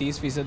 30%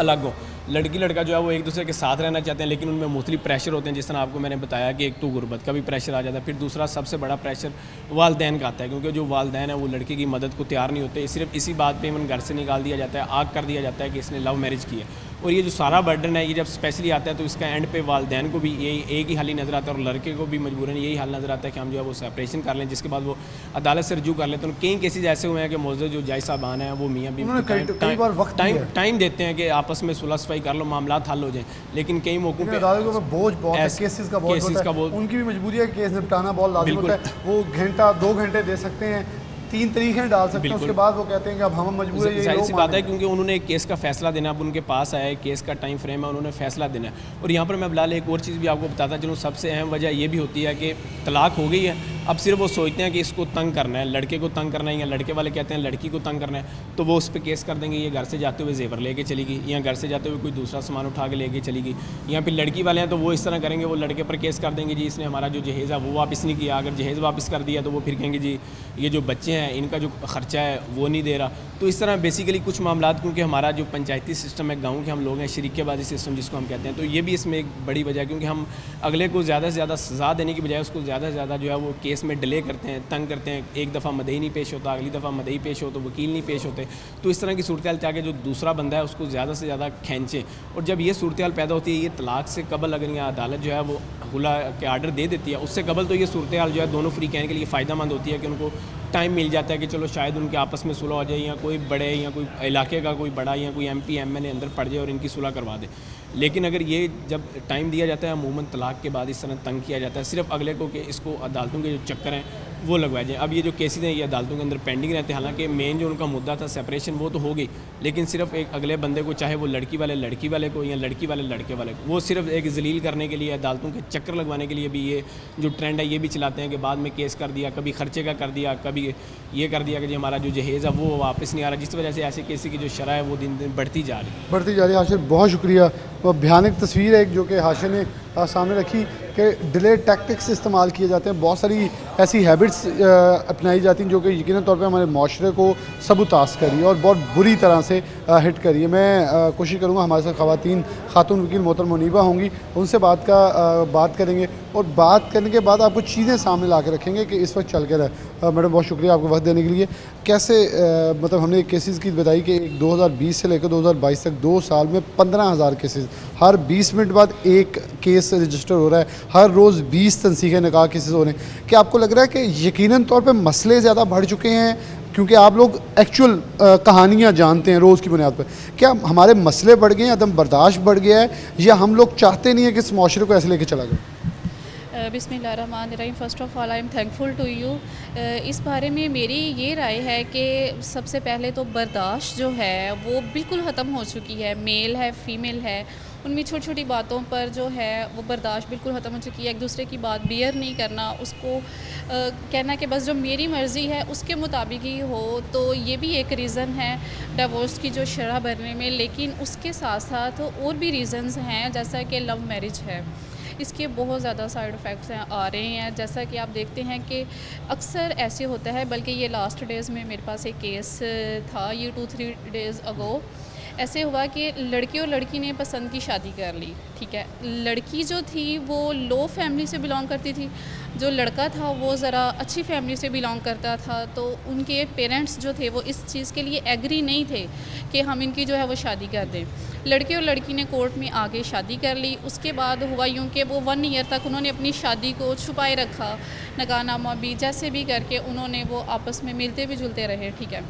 الگ ہو. لڑکی لڑکا جو ہے وہ ایک دوسرے کے ساتھ رہنا چاہتے ہیں, لیکن ان میں مختلف پریشر ہوتے ہیں, جس طرح آپ کو میں نے بتایا کہ ایک تو غربت کا بھی پریشر آ جاتا ہے, پھر دوسرا سب سے بڑا پریشر والدین کا آتا ہے, کیونکہ جو والدین ہیں وہ لڑکی کی مدد کو تیار نہیں ہوتے. صرف اسی بات پہ ایون گھر سے نکال دیا جاتا ہے, آگ کر دیا جاتا ہے کہ اس نے لو میرج کی ہے. اور یہ جو سارا برڈن ہے یہ جب اسپیشلی آتا ہے تو اس کا اینڈ پہ والدین کو بھی یہی ایک ہی حل ہی نظر آتا ہے, اور لڑکے کو بھی مجبوراً یہی حل نظر آتا ہے کہ ہم جو ہے وہ سیپریشن کر لیں, جس کے بعد وہ عدالت سے رجوع کر لیں. تو کئی کیسز ایسے ہوئے ہیں کہ معزز جو جج صاحبان ہیں وہ میاں بیوی ٹائم دیتے ہیں کہ آپس میں صلح صفائی کر لو, معاملات حل ہو جائیں, لیکن کئی موقعوں پہ عدالتوں کا بوجھ بہت ہے, کیسز کا بوجھ ہوتا ہے, ان کی بھی مجبوری ہے کہ کیس نپٹانا بہت لازم ہوتا ہے. وہ گھنٹہ 2 گھنٹے دے سکتے ہیں, 3 تاریخیں ڈال سکتے ہیں, اس کے بعد وہ کہتے ہیں کہ اب ہم مجبور ہیں. ظاہر سی بات ہے کیونکہ انہوں نے ایک کیس کا فیصلہ دینا, اب ان کے پاس آیا ہے, کیس کا ٹائم فریم ہے, انہوں نے فیصلہ دینا ہے. اور یہاں پر میں بلال ایک اور چیز بھی آپ کو بتاتا چلوں, سب سے اہم وجہ یہ بھی ہوتی ہے کہ طلاق ہو گئی ہے, اب صرف وہ سوچتے ہیں کہ اس کو تنگ کرنا ہے, لڑکے کو تنگ کرنا ہے, یا لڑکے والے کہتے ہیں لڑکی کو تنگ کرنا ہے, تو وہ اس پہ کیس کر دیں گے. یہ گھر سے جاتے ہوئے زیور لے کے چلی گئی, یا گھر سے جاتے ہوئے کوئی دوسرا سامان اٹھا کے لے کے چلی گئی, یا پھر لڑکی والے ہیں تو وہ اس طرح کریں گے, وہ لڑکے پر کیس کر دیں گے, جی اس نے ہمارا جو جہیز ہے وہ واپس نہیں کیا. اگر جہیز واپس کر دیا تو وہ پھر کہیں گے جی یہ جو بچے ہیں ان کا جو خرچہ ہے وہ نہیں دے رہا. تو اس طرح بیسیکلی کچھ معاملات, کیونکہ ہمارا جو پنچایتی سسٹم ہے, گاؤں کے ہم لوگ ہیں, شریکے بازی سسٹم جس کو ہم کہتے ہیں, تو یہ بھی اس میں ایک بڑی وجہ ہے, کیونکہ ہم اگلے کو زیادہ سے زیادہ سزا دینے کی بجائے اس کو زیادہ سے زیادہ جو ہے وہ کیس میں ڈیلے کرتے ہیں, تنگ کرتے ہیں. ایک دفعہ مدعی نہیں پیش ہوتا, اگلی دفعہ مدعی پیش ہو تو وکیل نہیں پیش ہوتے, تو اس طرح کی صورتحال چاہ کے جو دوسرا بندہ ہے اس کو زیادہ سے زیادہ کھینچیں. اور جب یہ صورتحال پیدا ہوتی ہے, یہ طلاق سے قبل اگر یہ عدالت جو ہے وہ خلا کے آرڈر دے دیتی ہے, اس سے قبل تو یہ صورتحال جو ہے دونوں فریقین کے لیے فائدہ مند ہوتی ہے کہ ان کو ٹائم مل جاتا ہے کہ چلو شاید ان کے آپس میں صلح ہو جائے, یا کوئی بڑے یا کوئی علاقے کا کوئی بڑا یا کوئی M P M L A اندر پڑ جائے اور ان کی صلح کروا دے. لیکن اگر یہ جب ٹائم دیا جاتا ہے, عموماً طلاق کے بعد اس طرح تنگ کیا جاتا ہے صرف اگلے کو کہ اس کو عدالتوں کے جو چکر ہیں وہ لگوائے جائیں. اب یہ جو کیسز ہیں یہ عدالتوں کے اندر پینڈنگ رہتے ہیں, حالانکہ مین جو ان کا مدعا تھا سیپریشن وہ تو ہو گئی, لیکن صرف ایک اگلے بندے کو, چاہے وہ لڑکی والے کو یا لڑکی والے لڑکے والے کو, وہ صرف ایک ذلیل کرنے کے لیے, عدالتوں کے چکر لگوانے کے لیے بھی یہ جو ٹرینڈ ہے یہ بھی چلاتے ہیں کہ بعد میں کیس کر دیا, کبھی خرچے کا کر دیا, کبھی یہ کر دیا کہ جی ہمارا جو جہیز ہے وہ واپس نہیں آ رہا, جس وجہ سے ایسے کیسز کی جو شرح ہے وہ دن دن بڑھتی جا رہی ہے. حاشر بہت شکریہ. وہ بھیانک تصویر ہے ایک جو کہ حاشر نے سامنے رکھی کہ ڈیلے ٹیکٹکس استعمال کیے جاتے ہیں, بہت ساری ایسی ہیبٹس اپنائی جاتی ہیں جو کہ یقیناً طور پہ ہمارے معاشرے کو سبوتاز کری ہے اور بہت بری طرح سے ہٹ کری ہے. میں کوشش کروں گا ہمارے ساتھ خاتون وکیل محترم منیبہ ہوں گی, ان سے بات کریں گے, اور بات کرنے کے بعد آپ کو چیزیں سامنے لا کے رکھیں گے کہ اس وقت چل کے رہے. میڈم بہت شکریہ آپ کو وقت دینے کے لیے. کیسے مطلب ہم نے کیسز کی بتائی کہ 2020 سے لے کر 2022 تک 2 سال میں 15,000 کیسز, ہر 20 منٹ بعد ایک کیس رجسٹر ہو رہا ہے, ہر روز 20 تنسیخ نکاح کیسز ہو رہے ہیں. کیا آپ کو لگ رہا ہے کہ یقیناً طور پہ مسئلے زیادہ بڑھ چکے ہیں, کیونکہ آپ لوگ ایکچول کہانیاں جانتے ہیں روز کی بنیاد پر, کیا ہمارے مسئلے بڑھ گئے ہیں, عدم برداشت بڑھ گیا ہے, یا ہم لوگ چاہتے نہیں ہیں کہ اس معاشرے کو ایسے لے کے چلا جائے؟ بسم اللہ الرحمن الرحیم. First of all I am thankful to you. اس بارے میں میری یہ رائے ہے کہ سب سے پہلے تو برداشت جو ہے وہ بالکل ختم ہو چکی ہے. میل ہے, فیمیل ہے, ان میں چھوٹی چھوٹی باتوں پر جو ہے وہ برداشت بالکل ختم ہو چکی ہے. ایک دوسرے کی بات بیئر نہیں کرنا, اس کو کہنا کہ بس جو میری مرضی ہے اس کے مطابق ہی ہو, تو یہ بھی ایک ریزن ہے ڈیورس کی جو شرح بڑھنے میں. لیکن اس کے ساتھ ساتھ اور بھی ریزنز ہیں, جیسا کہ لو میرج ہے, اس کے بہت زیادہ سائیڈ افیکٹس آ رہے ہیں. جیسا کہ آپ دیکھتے ہیں کہ اکثر ایسے ہوتا ہے, بلکہ یہ لاسٹ ڈیز میں میرے پاس ایک کیس تھا, یہ 2-3 ڈیز اگو ایسے ہوا کہ لڑکی اور لڑکی نے پسند کی شادی کر لی. ٹھیک ہے, لڑکی جو تھی وہ لو فیملی سے بلانگ کرتی تھی, جو لڑکا تھا وہ ذرا اچھی فیملی سے بلانگ کرتا تھا. تو ان کے پیرنٹس جو تھے وہ اس چیز کے لیے ایگری نہیں تھے کہ ہم ان کی جو ہے وہ شادی کر دیں. لڑکے اور لڑکی نے کورٹ میں آگے شادی کر لی. اس کے بعد ہوا یوں کہ وہ 1 ایئر تک انہوں نے اپنی شادی کو چھپائے رکھا, نکاح نامہ بھی جیسے بھی کر کے انہوں نے وہ آپس میں ملتے بھی جلتے رہے. ٹھیک ہے,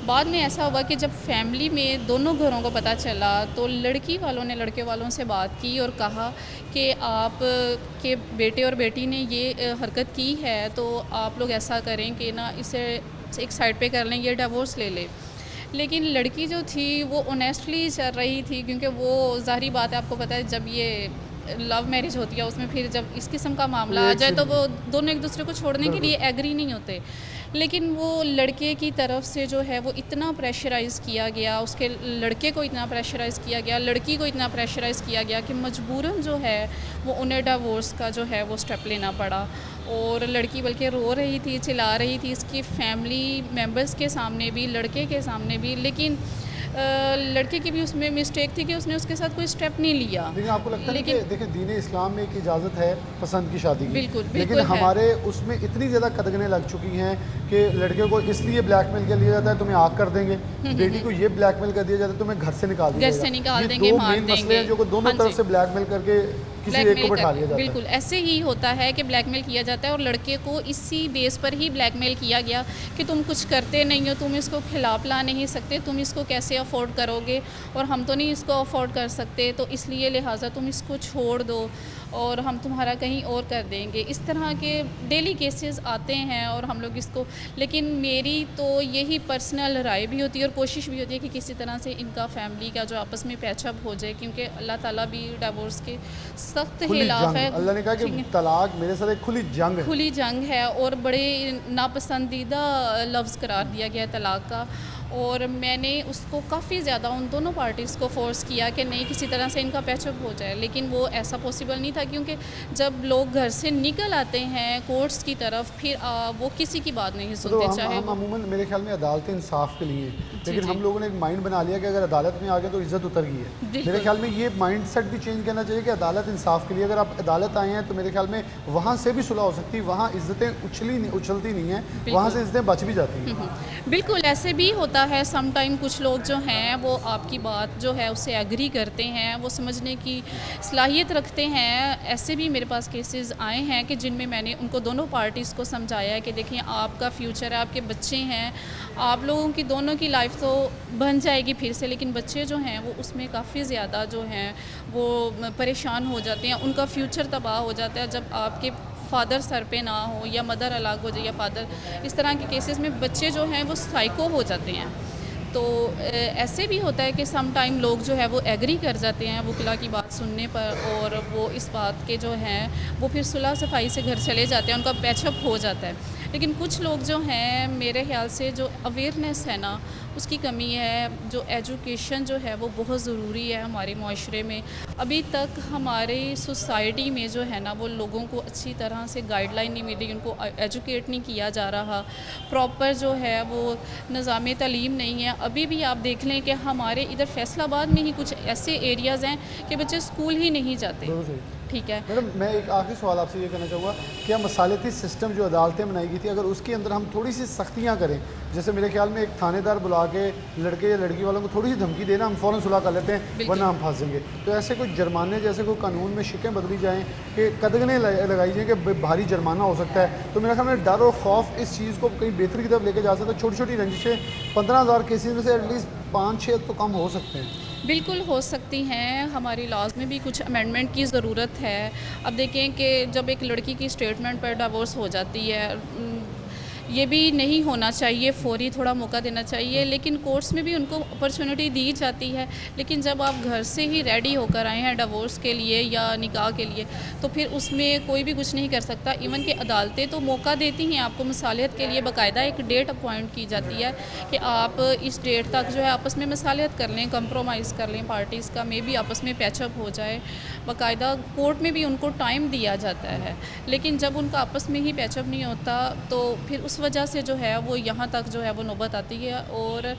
بعد میں ایسا ہوا کہ جب فیملی میں دونوں گھروں کو پتہ چلا تو لڑکی والوں نے لڑکے والوں سے بات کی اور کہا کہ آپ کے بیٹے اور بیٹی نے یہ حرکت کی ہے, تو آپ لوگ ایسا کریں کہ نا اسے ایک سائڈ پہ کر لیں, یہ ڈیورس لے لے. لیکن لڑکی جو تھی وہ اونیسٹلی چل رہی تھی, کیونکہ وہ ظاہری بات ہے, آپ کو پتہ ہے جب یہ لو میرج ہوتی ہے اس میں پھر جب اس قسم کا معاملہ آ جائے تو وہ دونوں ایک دوسرے کو چھوڑنے کے لیے ایگری نہیں ہوتے. لیکن وہ لڑکے کی طرف سے جو ہے وہ اتنا پریشرائز کیا گیا, اس کے لڑکے کو اتنا پریشرائز کیا گیا, لڑکی کو اتنا پریشرائز کیا گیا کہ مجبوراً جو ہے وہ انہیں ڈیورس کا جو ہے وہ سٹیپ لینا پڑا. اور لڑکی بلکہ رو رہی تھی, چلا رہی تھی اس کی فیملی ممبرس کے سامنے بھی, لڑکے کے سامنے بھی. لیکن لڑکے کی بھی اس میں مسٹیک تھی کہ اس نے اس کے ساتھ کوئی اسٹیپ نہیں لیا. لیکن آپ کو لگتا ہے کہ دیکھیں دین اسلام میں ایک اجازت ہے پسند کی شادی کی, بالکل لیکن ہمارے اس میں اتنی زیادہ قدغنیں لگ چکی ہیں کہ لڑکے کو اس لیے بلیک میل کر لیا جاتا ہے تمہیں آگ کر دیں گے, بیٹی کو یہ بلیک میل کر دیا جاتا ہے تمہیں گھر سے نکال دیا جائے گا. دیں گے, دو مار مین دیں مسئلے ہیں جو دونوں طرف سے بلیک میل کر کے کسی ایک کو بٹھا لیا جاتا ہے. بالکل ایسے ہی ہوتا ہے کہ بلیک میل کیا جاتا ہے, اور لڑکے کو اسی بیس پر ہی بلیک میل کیا گیا کہ تم کچھ کرتے نہیں ہو, تم اس کو کھلا پلا نہیں سکتے, تم اس کو کیسے افورڈ کرو گے, اور ہم تو نہیں اس کو افورڈ کر سکتے, تو اس لیے لہٰذا تم اس کو چھوڑ دو اور ہم تمہارا کہیں اور کر دیں گے. اس طرح کے ڈیلی کیسز آتے ہیں اور ہم لوگ اس کو, لیکن میری تو یہی پرسنل رائے بھی ہوتی ہے اور کوشش بھی ہوتی ہے کہ کسی طرح سے ان کا فیملی کا جو آپس میں پیچ اپ ہو جائے, کیونکہ اللہ تعالیٰ بھی ڈیورس کے سخت خلاف ہے. اللہ نے کہا کہ طلاق میرے ساتھ ایک کھلی جنگ ہے اور بڑے ناپسندیدہ لفظ قرار دیا گیا ہے طلاق کا, اور میں نے اس کو کافی زیادہ ان دونوں پارٹیز کو فورس کیا کہ نہیں کسی طرح سے ان کا پیچ اپ ہو جائے, لیکن وہ ایسا پاسبل نہیں تھا, کیونکہ جب لوگ گھر سے نکل آتے ہیں کورٹس کی طرف پھر وہ کسی کی بات نہیں سنتے. چاہے ہم عموماً میرے خیال میں عدالت انصاف کے لیے, لیکن ہم لوگوں نے ایک مائنڈ بنا لیا کہ اگر عدالت میں آ گئے تو عزت اتر گئی ہے. میرے خیال میں یہ مائنڈ سیٹ بھی چینج کرنا چاہیے کہ عدالت انصاف کے لیے, اگر آپ عدالت آئے ہیں تو میرے خیال میں وہاں سے بھی صلح ہو سکتی ہے, وہاں عزتیں اچھلتی نہیں ہیں, وہاں سے عزتیں بچ بھی جاتی ہیں. بالکل ایسے بھی ہوتا ہے سم ٹائم, کچھ لوگ جو ہیں وہ آپ کی بات جو ہے اسے ایگری کرتے ہیں, وہ سمجھنے کی صلاحیت رکھتے ہیں. ایسے بھی میرے پاس کیسز آئے ہیں کہ جن میں نے ان کو دونوں پارٹیز کو سمجھایا ہے کہ دیکھیں آپ کا فیوچر ہے, آپ کے بچے ہیں, آپ لوگوں کی دونوں کی لائف تو بن جائے گی پھر سے, لیکن بچے جو ہیں وہ اس میں کافی زیادہ جو ہیں وہ پریشان ہو جاتے ہیں, ان کا فیوچر تباہ ہو جاتا ہے جب آپ کے فادر سر پہ نہ ہو یا مدر الگ ہو جائے یا فادر. اس طرح کے کیسز میں بچے جو ہیں وہ سائیکو ہو جاتے ہیں. تو ایسے بھی ہوتا ہے کہ سم ٹائم لوگ جو ہے وہ ایگری کر جاتے ہیں وکلا کی بات سننے پر, اور وہ اس بات کے جو ہیں وہ پھر صلح صفائی سے گھر چلے جاتے ہیں, ان کا پیچ اپ ہو جاتا ہے. لیکن کچھ لوگ جو ہیں میرے خیال سے جو اویئرنیس ہے نا اس کی کمی ہے, جو ایجوکیشن جو ہے وہ بہت ضروری ہے ہمارے معاشرے میں. ابھی تک ہماری سوسائٹی میں جو ہے نا وہ لوگوں کو اچھی طرح سے گائیڈ لائن نہیں مل رہی, ان کو ایجوکیٹ نہیں کیا جا رہا, پراپر جو ہے وہ نظام تعلیم نہیں ہے. ابھی بھی آپ دیکھ لیں کہ ہمارے ادھر فیصل آباد میں ہی کچھ ایسے ایریاز ہیں کہ بچے اسکول ہی نہیں جاتے. ٹھیک ہے میڈم, میں ایک آخری سوال آپ سے یہ کہنا چاہوں گا, کیا مصالحتی سسٹم جو عدالتیں بنائی گئی تھی اگر اس کے اندر ہم تھوڑی سی سختیاں کریں, جیسے میرے خیال میں ایک تھانے دار بلا کے لڑکے یا لڑکی والوں کو تھوڑی سی دھمکی دینا, ہم فوراً صلح کر لیتے ہیں ورنہ ہم پھنس جائیں گے, تو ایسے کوئی جرمانے جیسے کوئی قانون میں شکیں بدلی جائیں کہ قدغنیں لگائی جائیں کہ بھاری جرمانہ ہو سکتا ہے, تو میرے خیال میں ڈر اور خوف اس چیز کو کہیں بہتری کی طرف لے کے جا سکتا ہے. چھوٹی چھوٹی رنجشیں 15,000 کیسز میں سے ایٹ لیسٹ 5-6 تو کم ہو سکتے ہیں. بالکل ہو سکتی ہیں, ہماری لاز میں بھی کچھ امینڈمنٹ کی ضرورت ہے. اب دیکھیں کہ جب ایک لڑکی کی اسٹیٹمنٹ پر ڈیورس ہو جاتی ہے, یہ بھی نہیں ہونا چاہیے, فوری تھوڑا موقع دینا چاہیے, لیکن کورٹس میں بھی ان کو اپرچونٹی دی جاتی ہے. لیکن جب آپ گھر سے ہی ریڈی ہو کر آئے ہیں ڈیورس کے لیے یا نکاح کے لیے, تو پھر اس میں کوئی بھی کچھ نہیں کر سکتا. ایون کہ عدالتیں تو موقع دیتی ہیں آپ کو مصالحت کے لیے, باقاعدہ ایک ڈیٹ اپوائنٹ کی جاتی ہے کہ آپ اس ڈیٹ تک جو ہے آپس میں مصالحت کر لیں, کمپرومائز کر لیں, پارٹیز کا میں بھی آپس میں پیچ اپ ہو جائے. باقاعدہ کورٹ میں بھی ان کو ٹائم دیا جاتا ہے, لیکن جب ان کا آپس میں ہی پیچ اپ نہیں ہوتا تو پھر اس وجہ سے جو ہے وہ یہاں تک جو ہے وہ نوبت آتی ہے. اور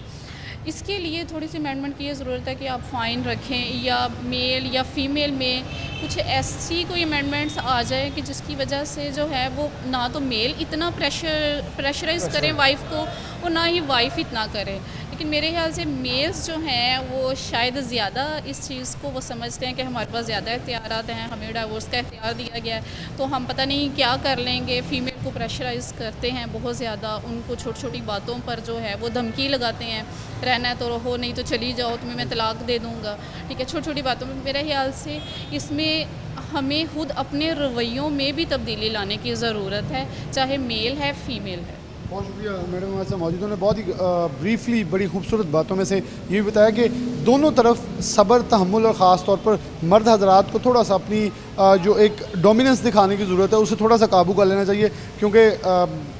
اس کے لیے تھوڑی سی امینڈمنٹ کی یہ ضرورت ہے کہ آپ فائن رکھیں, یا میل یا فیمیل میں کچھ ایسی کوئی امینڈمنٹس آ جائے کہ جس کی وجہ سے جو ہے وہ نہ تو میل اتنا پریشرائز کریں وائف کو, اور نہ ہی وائف اتنا کرے. لیکن میرے خیال سے میلز جو ہیں وہ شاید زیادہ اس چیز کو وہ سمجھتے ہیں کہ ہمارے پاس زیادہ اختیارات ہیں, ہمیں ڈائیورس کا اختیار دیا گیا ہے تو ہم پتہ نہیں کیا کر لیں گے. فیمیل کو پریشرائز کرتے ہیں بہت زیادہ, ان کو چھوٹی چھوٹی باتوں پر جو ہے وہ دھمکی لگاتے ہیں, رہنا ہے تو رہو, نہیں تو چلی جاؤ, تمہیں میں طلاق دے دوں گا. ٹھیک ہے, چھوٹی چھوٹی باتوں میں. میرے خیال سے اس میں ہمیں خود اپنے رویوں میں بھی تبدیلی لانے کی ضرورت ہے, چاہے میل ہے فیمیل ہے. بہت شکریہ میڈم, ہمارے ساتھ موجود. نے بہت ہی بریفلی بڑی خوبصورت باتوں میں سے یہ بھی بتایا کہ دونوں طرف صبر, تحمل, اور خاص طور پر مرد حضرات کو تھوڑا سا اپنی جو ایک ڈومیننس دکھانے کی ضرورت ہے اسے تھوڑا سا قابو کر لینا چاہیے, کیونکہ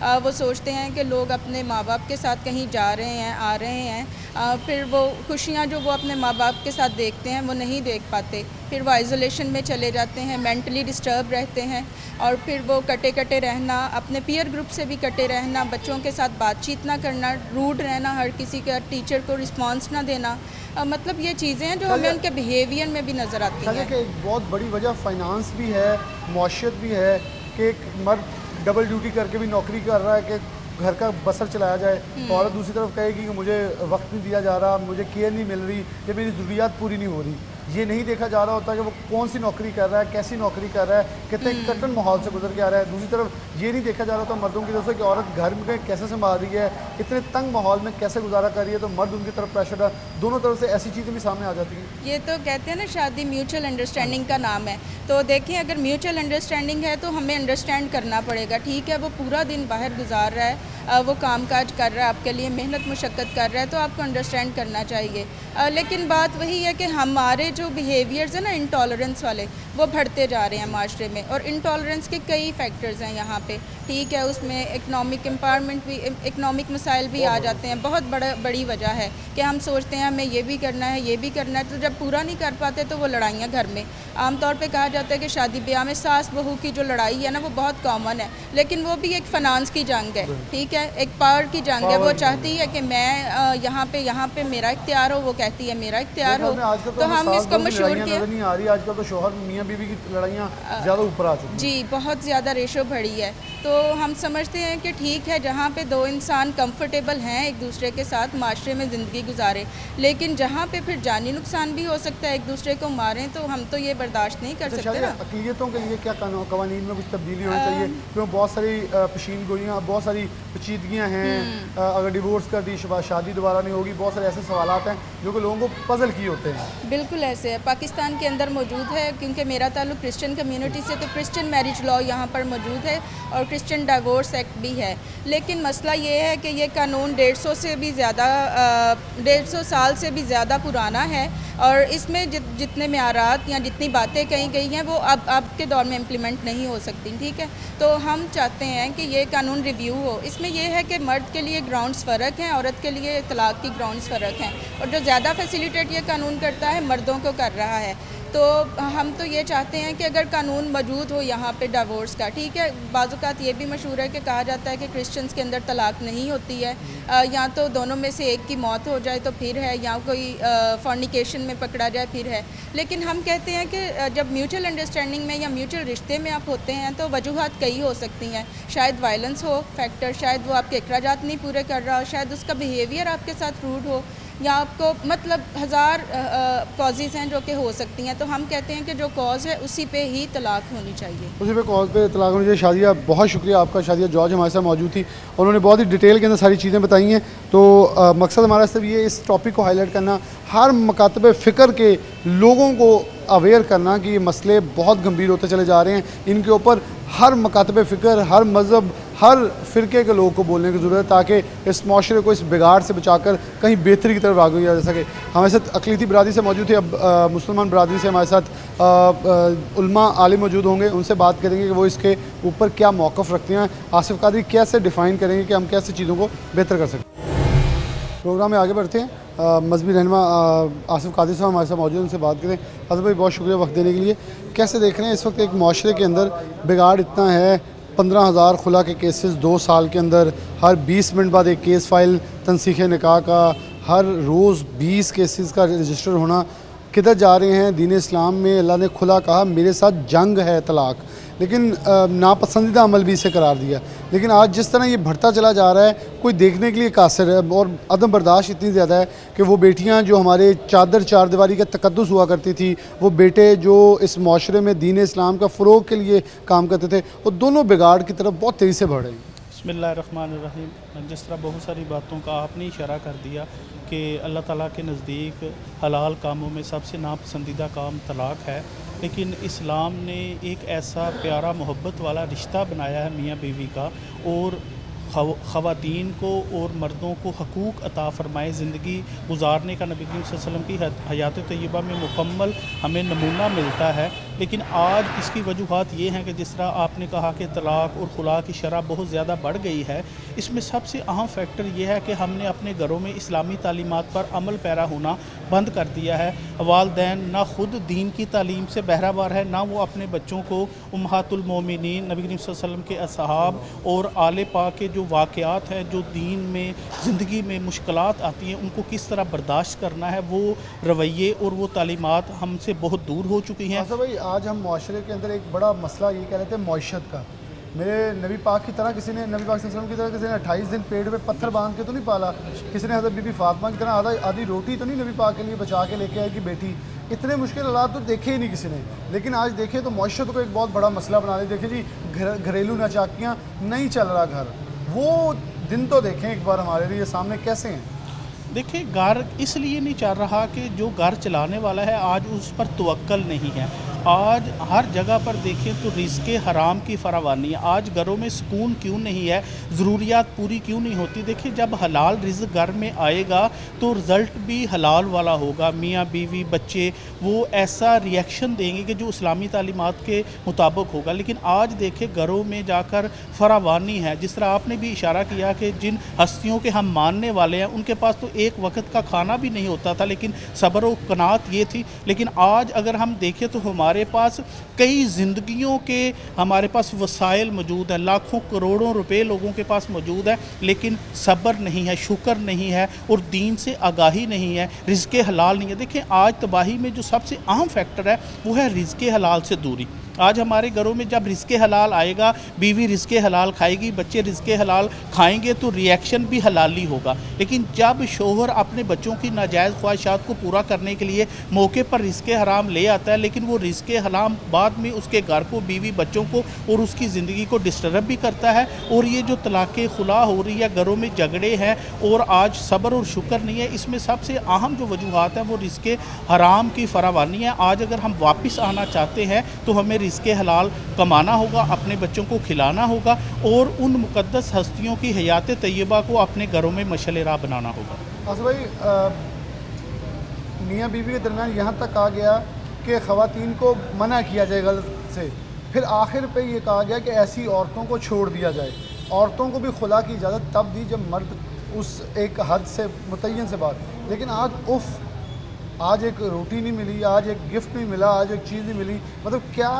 وہ سوچتے ہیں کہ لوگ اپنے ماں باپ کے ساتھ کہیں جا رہے ہیں آ رہے ہیں، پھر وہ خوشیاں جو وہ اپنے ماں باپ کے ساتھ دیکھتے ہیں وہ نہیں دیکھ پاتے، پھر وہ آئزولیشن میں چلے جاتے ہیں، مینٹلی ڈسٹرب رہتے ہیں، اور پھر وہ کٹے رہنا، اپنے پیئر گروپ سے بھی کٹے رہنا، بچوں کے ساتھ بات چیت نہ کرنا، روڈ رہنا، ہر کسی کا ٹیچر کو رسپانس نہ دینا، مطلب یہ چیزیں ہیں جو ہمیں ان کے بیہیویئر میں بھی نظر آتی ہیں۔ کہ ایک بہت بڑی وجہ فائنانس بھی ہے، معیشت بھی ہے کہ ایک مرد ڈبل ڈیوٹی کر کے بھی نوکری کر رہا ہے کہ گھر کا بسر چلایا جائے، عورت دوسری طرف کہے گی کہ مجھے وقت نہیں دیا جا رہا، مجھے کیئر نہیں مل رہی، یا میری ضروریات پوری نہیں ہو رہی۔ یہ نہیں دیکھا جا رہا ہوتا کہ وہ کون سی نوکری کر رہا ہے، کیسی نوکری کر رہا ہے، کتنے کٹن ماحول سے گزر کے آ رہا ہے۔ دوسری طرف یہ نہیں دیکھا جا رہا ہوتا مردوں کی طرف سے کہ عورت گھر میں کیسے سنبھال رہی ہے، اتنے تنگ ماحول میں کیسے گزارا کر رہی ہے، تو مرد ان کی طرف پریشر ہے، دونوں طرف سے ایسی چیزیں بھی سامنے آ جاتی ہیں۔ یہ تو کہتے ہیں نا شادی میوچل انڈرسٹینڈنگ کا نام ہے، تو دیکھیں اگر میوچل انڈرسٹینڈنگ ہے تو ہمیں انڈرسٹینڈ کرنا پڑے گا، ٹھیک ہے وہ پورا دن باہر گزار رہا ہے، وہ کام کاج کر رہا ہے آپ کے لیے، محنت مشقت کر رہا ہے، تو آپ کو انڈرسٹینڈ کرنا چاہیے۔ لیکن بات وہی ہے کہ ہمارے جو بیہیویئرز ہیں نا انٹالرنس والے، وہ بڑھتے جا رہے ہیں معاشرے میں، اور انٹالرنس کے کئی فیکٹرز ہیں یہاں پہ، ٹھیک ہے، اس میں اکنامک امپاورمنٹ بھی، اکنامک مسائل بھی آ جاتے ہیں، بہت بڑی وجہ ہے کہ ہم سوچتے ہیں ہمیں یہ بھی کرنا ہے، یہ بھی کرنا ہے، تو جب پورا نہیں کر پاتے تو وہ لڑائیاں گھر میں، عام طور پہ کہا جاتا ہے کہ شادی بیاہ میں ساس بہو کی جو لڑائی ہے نا وہ بہت کامن ہے، لیکن وہ بھی ایک فنانس کی جنگ ہے، ٹھیک ہے، ایک پاور کی جنگ ہے، وہ چاہتی ہے کہ میں یہاں پہ میرا اختیار ہو، وہ کہتی ہے میرا اختیار ہو، تو ہم اس کو مشہور کیا نہیں آ رہی، آج کل تو شوہر میاں بیوی کی لڑائیاں زیادہ اوپر آ چکی ہیں۔ جی بہت زیادہ ریشو بڑھی ہے، تو ہم سمجھتے ہیں کہ ٹھیک ہے جہاں پہ دو انسان کمفرٹیبل ہیں ایک دوسرے کے ساتھ معاشرے میں زندگی گزارے، لیکن جہاں پہ پھر جانی نقصان بھی ہو سکتا ہے، ایک دوسرے کو ماریں، تو ہم تو یہ برداشت نہیں کر سکتے نا۔ اقلیتوں کے لیے کیا قوانین میں کچھ تبدیلی ہونی چاہیے؟ کیونکہ بہت ساری پیشین گوئیاں، بہت ساری پیچیدگیاں ہیں، اگر ڈیورس کر دی شادی دوبارہ نہیں ہوگی، بہت سارے ایسے سوالات ہیں جو کہ لوگوں کو پزل کیے ہوتے ہیں۔ بالکل ایسے ہے، پاکستان کے اندر موجود ہے، کیونکہ میرا تعلق کرسچن کمیونٹی سے، تو کرسچن میرج لاء یہاں پر موجود ہے اور کرسچن ڈائیورس ایکٹ بھی ہے، لیکن مسئلہ یہ ہے کہ یہ قانون 150 سال سے بھی زیادہ پرانا ہے، اور اس میں جتنے معیارات یا جتنی باتیں کہی گئی ہیں وہ اب کے دور میں امپلیمنٹ نہیں ہو سکتی، ٹھیک ہے، تو ہم چاہتے ہیں کہ یہ قانون ریویو ہو۔ اس میں یہ ہے کہ مرد کے لیے گراؤنڈز فرق ہیں، عورت کے لیے طلاق کی گراؤنڈز فرق ہیں، اور جو زیادہ فیسیلیٹیٹ یہ قانون کرتا ہے مردوں کو کر رہا ہے، تو ہم تو یہ چاہتے ہیں کہ اگر قانون موجود ہو یہاں پہ ڈیورس کا، ٹھیک ہے، بعض اوقات یہ بھی مشہور ہے کہ کہا جاتا ہے کہ کرسچنس کے اندر طلاق نہیں ہوتی ہے، یا تو دونوں میں سے ایک کی موت ہو جائے تو پھر ہے، یا کوئی فورنیکیشن میں پکڑا جائے پھر ہے، لیکن ہم کہتے ہیں کہ جب میوچل انڈرسٹینڈنگ میں یا میوچل رشتے میں آپ ہوتے ہیں تو وجوہات کئی ہو سکتی ہیں، شاید وائلنس ہو فیکٹر، شاید وہ آپ کے اخراجات نہیں پورے کر رہا ہو، شاید اس کا بیہیویئر آپ کے ساتھ روڈ ہو، یا آپ کو مطلب ہزار کازز ہیں جو کہ ہو سکتی ہیں، تو ہم کہتے ہیں کہ جو کاز ہے اسی پہ ہی طلاق ہونی چاہیے، اسی پہ کاز پہ طلاق ہونی چاہیے۔ شادیہ بہت شکریہ آپ کا، شادیہ جارج ہمارے ساتھ موجود تھی، انہوں نے بہت ہی ڈیٹیل کے اندر ساری چیزیں بتائی ہیں، تو مقصد ہمارا صرف یہ اس ٹاپک کو ہائی لائٹ کرنا، ہر مکاتب فکر کے لوگوں کو اویئر کرنا کہ یہ مسئلے بہت گمبھیر ہوتے چلے جا رہے ہیں، ان کے اوپر ہر مکاتب فکر، ہر مذہب، ہر فرقے کے لوگوں کو بولنے کی ضرورت ہے تاکہ اس معاشرے کو اس بگاڑ سے بچا کر کہیں بہتری کی طرف آگے جا سکے۔ ہمارے ساتھ اقلیتی برادری سے موجود تھے، اب مسلمان برادری سے ہمارے ساتھ علماء عالم موجود ہوں گے، ان سے بات کریں گے کہ وہ اس کے اوپر کیا موقف رکھتے ہیں، آصف قادری کیسے ڈیفائن کریں گے کہ ہم کیسے چیزوں کو بہتر کر سکتے ہیں۔ پروگرام میں آگے بڑھتے ہیں، مذہبی رہنما آصف قادری صاحب ہمارے ساتھ موجود ہیں، ان سے بات کریں۔ آصف بھائی بہت شکریہ وقت دینے کے لیے۔ کیسے دیکھ رہے ہیں اس وقت ایک معاشرے کے اندر بگاڑ اتنا ہے، 15,000 خلا کے کیسز 2 سال کے اندر، ہر 20 منٹ بعد ایک کیس فائل تنسیخ نکاح کا، ہر روز 20 کیسز کا رجسٹر ہونا، کدھر جا رہے ہیں؟ دین اسلام میں اللہ نے کھلا کہا میرے ساتھ جنگ ہے طلاق، لیکن ناپسندیدہ عمل بھی اسے قرار دیا، لیکن آج جس طرح یہ بڑھتا چلا جا رہا ہے کوئی دیکھنے کے لیے قاصر ہے، اور عدم برداشت اتنی زیادہ ہے کہ وہ بیٹیاں جو ہمارے چار دیواری کا تقدس ہوا کرتی تھی، وہ بیٹے جو اس معاشرے میں دین اسلام کا فروغ کے لیے کام کرتے تھے، وہ دونوں بگاڑ کی طرف بہت تیزی سے بڑھ رہے ہیں۔ بسم اللہ الرحمن الرحیم۔ جس طرح بہت ساری باتوں کا آپ نے اشارہ کر دیا کہ اللہ تعالیٰ کے نزدیک حلال کاموں میں سب سے ناپسندیدہ کام طلاق ہے، لیکن اسلام نے ایک ایسا پیارا محبت والا رشتہ بنایا ہے میاں بیوی کا، اور خواتین کو اور مردوں کو حقوق عطا فرمائے، زندگی گزارنے کا نبی کریم صلی اللہ علیہ وسلم کی حیات طیبہ میں مکمل ہمیں نمونہ ملتا ہے۔ لیکن آج اس کی وجوہات یہ ہیں کہ جس طرح آپ نے کہا کہ طلاق اور خلا کی شرح بہت زیادہ بڑھ گئی ہے، اس میں سب سے اہم فیکٹر یہ ہے کہ ہم نے اپنے گھروں میں اسلامی تعلیمات پر عمل پیرا ہونا بند کر دیا ہے۔ والدین نہ خود دین کی تعلیم سے بہرہ ہے، نہ وہ اپنے بچوں کو امہات المومنین نبی کریم صلی اللہ علیہ وسلم کے اصحاب اور آل پاک کے جو واقعات ہیں، جو دین میں زندگی میں مشکلات آتی ہیں، ان کو کس طرح برداشت کرنا ہے، وہ رویے اور وہ تعلیمات ہم سے بہت دور ہو چکی ہیں۔ آصف بھائی، آج ہم معاشرے کے اندر ایک بڑا مسئلہ یہ کہہ رہے تھے معیشت کا۔ میرے نبی پاک کی طرح کسی نے، نبی پاک صلی اللہ علیہ وسلم کی طرح کسی نے 28 دن پیٹ پہ پتھر باندھ کے تو نہیں پالا، کسی نے حضرت بی بی فاطمہ کی طرح آدھی روٹی تو نہیں نبی پاک کے لیے بچا کے لے کے آئے کہ بیٹی، اتنے مشکل حالات تو دیکھے ہی نہیں کسی نے۔ لیکن آج دیکھیں تو معیشت کو ایک بہت بڑا مسئلہ بنا دیا۔ دیکھیں جی، گھریلو ناچاکیاں، نہیں چل رہا گھر، وہ دن تو دیکھیں ایک بار ہمارے لیے سامنے کیسے ہیں۔ دیکھیں، گھر اس لیے نہیں چل رہا کہ جو گھر چلانے والا ہے آج اس پر توکل نہیں ہے۔ آج ہر جگہ پر دیکھیں تو رزق حرام کی فراوانی ہے۔ آج گھروں میں سکون کیوں نہیں ہے، ضروریات پوری کیوں نہیں ہوتی؟ دیکھیں، جب حلال رزق گھر میں آئے گا تو رزلٹ بھی حلال والا ہوگا، میاں بیوی بچے وہ ایسا ری ایکشن دیں گے کہ جو اسلامی تعلیمات کے مطابق ہوگا۔ لیکن آج دیکھیں گھروں میں جا کر فراوانی ہے، جس طرح آپ نے بھی اشارہ کیا کہ جن ہستیوں کے ہم ماننے والے ہیں ان کے پاس تو ایک وقت کا کھانا بھی نہیں ہوتا تھا، لیکن صبر و قناعت یہ تھی۔ لیکن آج اگر ہم دیکھیں تو ہمارے پاس کئی زندگیوں کے ہمارے پاس وسائل موجود ہیں، لاکھوں کروڑوں روپے لوگوں کے پاس موجود ہے، لیکن صبر نہیں ہے، شکر نہیں ہے اور دین سے آگاہی نہیں ہے، رزق حلال نہیں ہے۔ دیکھیں، آج تباہی میں جو سب سے اہم فیکٹر ہے وہ ہے رزق حلال سے دوری۔ آج ہمارے گھروں میں جب رزق حلال آئے گا، بیوی رزق حلال کھائے گی، بچے رزق حلال کھائیں گے تو ری ایکشن بھی حلالی ہوگا۔ لیکن جب شوہر اپنے بچوں کی ناجائز خواہشات کو پورا کرنے کے لیے موقع پر رزق حرام لے آتا ہے، لیکن وہ رزق حرام بعد میں اس کے گھر کو، بیوی بچوں کو اور اس کی زندگی کو ڈسٹرب بھی کرتا ہے، اور یہ جو طلاق خلا ہو رہی ہے، گھروں میں جھگڑے ہیں اور آج صبر اور شکر نہیں ہے، اس میں سب سے اہم جو وجوہات ہیں وہ رزق حرام کی فراوانی ہے۔ آج اگر ہم واپس آنا چاہتے ہیں تو ہمیں رزق حلال کمانا ہوگا، اپنے بچوں کو کھلانا ہوگا اور ان مقدس ہستیوں کی حیات طیبہ کو اپنے گھروں میں مشعل راہ بنانا ہوگا۔ آصف بھائی، میاں بیوی کے درمیان یہاں تک کہا گیا کہ خواتین کو منع کیا جائے غلط سے، پھر آخر پہ یہ کہا گیا کہ ایسی عورتوں کو چھوڑ دیا جائے۔ عورتوں کو بھی خلا کی اجازت تب دی جب مرد اس ایک حد سے متعین سے بات، لیکن آج ایک روٹی نہیں ملی، آج ایک گفٹ نہیں ملا، آج ایک چیز نہیں ملی۔ مطلب کیا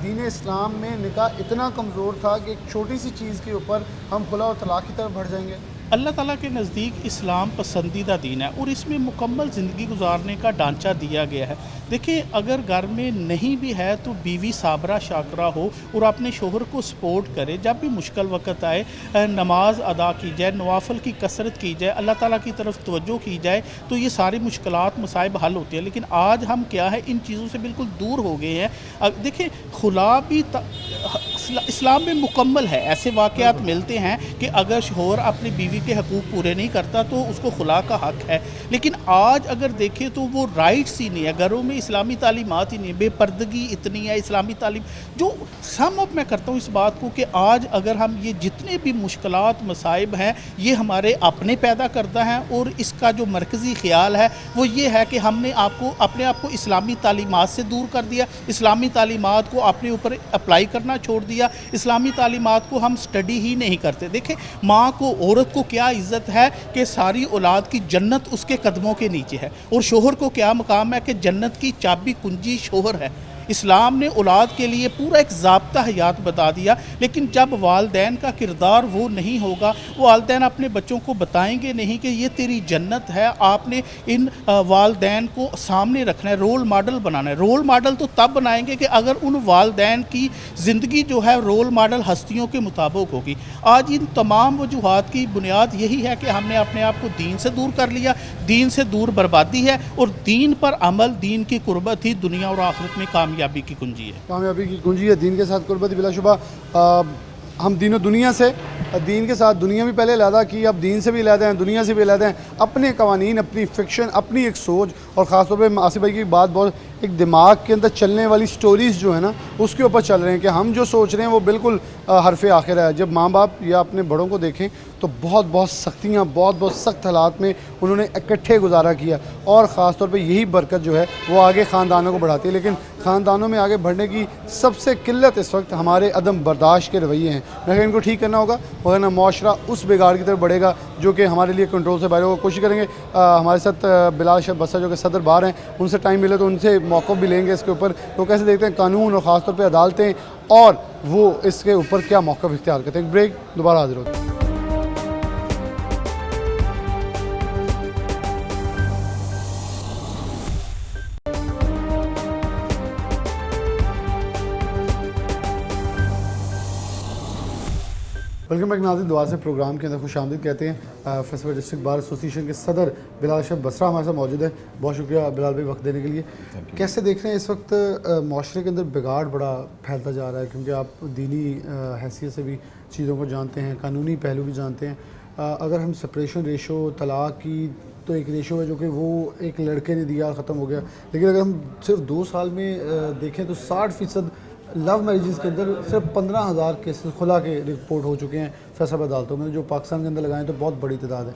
دین اسلام میں نکاح اتنا کمزور تھا کہ ایک چھوٹی سی چیز کے اوپر ہم خلا اور طلاق کی طرف بڑھ جائیں گے؟ اللہ تعالیٰ کے نزدیک اسلام پسندیدہ دین ہے اور اس میں مکمل زندگی گزارنے کا ڈھانچہ دیا گیا ہے۔ دیکھیں، اگر گھر میں نہیں بھی ہے تو بیوی صابرہ شاکرہ ہو اور اپنے شوہر کو سپورٹ کرے، جب بھی مشکل وقت آئے نماز ادا کی جائے، نوافل کی کثرت کی جائے، اللہ تعالیٰ کی طرف توجہ کی جائے تو یہ ساری مشکلات مصائب حل ہوتی ہیں۔ لیکن آج ہم کیا ہے، ان چیزوں سے بالکل دور ہو گئے ہیں۔ دیکھیں، خلا بھی اسلام میں مکمل ہے، ایسے واقعات ملتے ہیں کہ اگر شوہر اپنی بیوی کے حقوق پورے نہیں کرتا تو اس کو خلا کا حق ہے، لیکن آج اگر دیکھیں تو وہ رائٹس ہی نہیں ہے، گھروں میں اسلامی تعلیمات ہی نہیں ہے، بے پردگی اتنی ہے، اسلامی تعلیم جو سم اپ میں کرتا ہوں اس بات کو کہ آج اگر ہم یہ جتنے بھی مشکلات مصائب ہیں یہ ہمارے اپنے پیدا کرتا ہے، اور اس کا جو مرکزی خیال ہے وہ یہ ہے کہ ہم نے اپنے آپ کو اسلامی تعلیمات سے دور کر دیا، اسلامی تعلیمات کو اپنے اوپر اپلائی کرنا چھوڑ دیا، اسلامی تعلیمات کو ہم سٹڈی ہی نہیں کرتے۔ دیکھیں، ماں کو، عورت کو کیا عزت ہے کہ ساری اولاد کی جنت اس کے قدموں کے نیچے ہے، اور شوہر کو کیا مقام ہے کہ جنت کی چابی کنجی شوہر ہے۔ اسلام نے اولاد کے لیے پورا ایک ضابطہ حیات بتا دیا، لیکن جب والدین کا کردار وہ نہیں ہوگا، والدین اپنے بچوں کو بتائیں گے نہیں کہ یہ تیری جنت ہے، آپ نے ان والدین کو سامنے رکھنا ہے، رول ماڈل بنانا ہے۔ رول ماڈل تو تب بنائیں گے کہ اگر ان والدین کی زندگی جو ہے رول ماڈل ہستیوں کے مطابق ہوگی۔ آج ان تمام وجوہات کی بنیاد یہی ہے کہ ہم نے اپنے آپ کو دین سے دور کر لیا، دین سے دور بربادی ہے، اور دین پر عمل، دین کی قربت ہی دنیا اور آخرت میں کامیابی کی کنجی ہے۔ کامیابی کی کنجی ہے دین کے ساتھ قربت، بلا شبہ۔ ہم دین و دنیا سے، دین کے ساتھ دنیا بھی پہلے علیحدہ کی، اب دین سے بھی علیحدہ ہیں، دنیا سے بھی علیحدہ ہیں، اپنے قوانین، اپنی فکشن، اپنی ایک سوچ، اور خاص طور پہ آصف بھائی کی بات بہت ایک دماغ کے اندر چلنے والی سٹوریز جو ہے نا اس کے اوپر چل رہے ہیں کہ ہم جو سوچ رہے ہیں وہ بالکل حرف آخر ہے. جب ماں باپ یا اپنے بڑوں کو دیکھیں تو بہت سختیاں، بہت سخت حالات میں انہوں نے اکٹھے گزارا کیا، اور خاص طور پہ یہی برکت جو ہے وہ آگے خاندانوں کو بڑھاتی ہے. لیکن خاندانوں میں آگے بڑھنے کی سب سے قلت اس وقت ہمارے عدم برداشت کے رویے ہیں. لیکن ان کو ٹھیک کرنا ہوگا، ورنہ معاشرہ اس بگاڑ کی طرف بڑھے گا جو کہ ہمارے لیے کنٹرول سے باہر ہوگا. کوشش کریں گے ہمارے ساتھ بلال شاہ بسا جو کہ صدر بار ہیں، ان سے ٹائم ملے تو ان سے موقف بھی لیں گے اس کے اوپر، تو کیسے دیکھتے ہیں قانون اور خاص طور پہ عدالتیں اور وہ اس کے اوپر کیا موقف اختیار کرتے ہیں. ایک بریک، دوبارہ حاضر ہوتے ہیں. ویلکم بیک ناظرین، دعا سے پروگرام کے اندر خوش آمدید کہتے ہیں. فیصل ڈسٹرکٹ بار ایسوسی ایشن کے صدر بلال شاہ بسرا ہمارے ساتھ موجود ہے. بہت شکریہ بلال بھائی وقت دینے کے لیے. کیسے دیکھ رہے ہیں اس وقت معاشرے کے اندر بگاڑ بڑا پھیلتا جا رہا ہے، کیونکہ آپ دینی حیثیت سے بھی چیزوں کو جانتے ہیں، قانونی پہلو بھی جانتے ہیں. اگر ہم سپریشن ریشو، طلاق کی تو ایک ریشو ہے جو کہ وہ ایک لڑکے نے دیا ختم ہو گیا، لیکن اگر ہم صرف 2 سال میں دیکھیں تو 60% لو میریجز کے اندر صرف 15,000 کیسز خلا کے رپورٹ ہو چکے ہیں فیصل عدالتوں میں، جو پاکستان کے اندر لگائیں تو بہت بڑی تعداد ہے.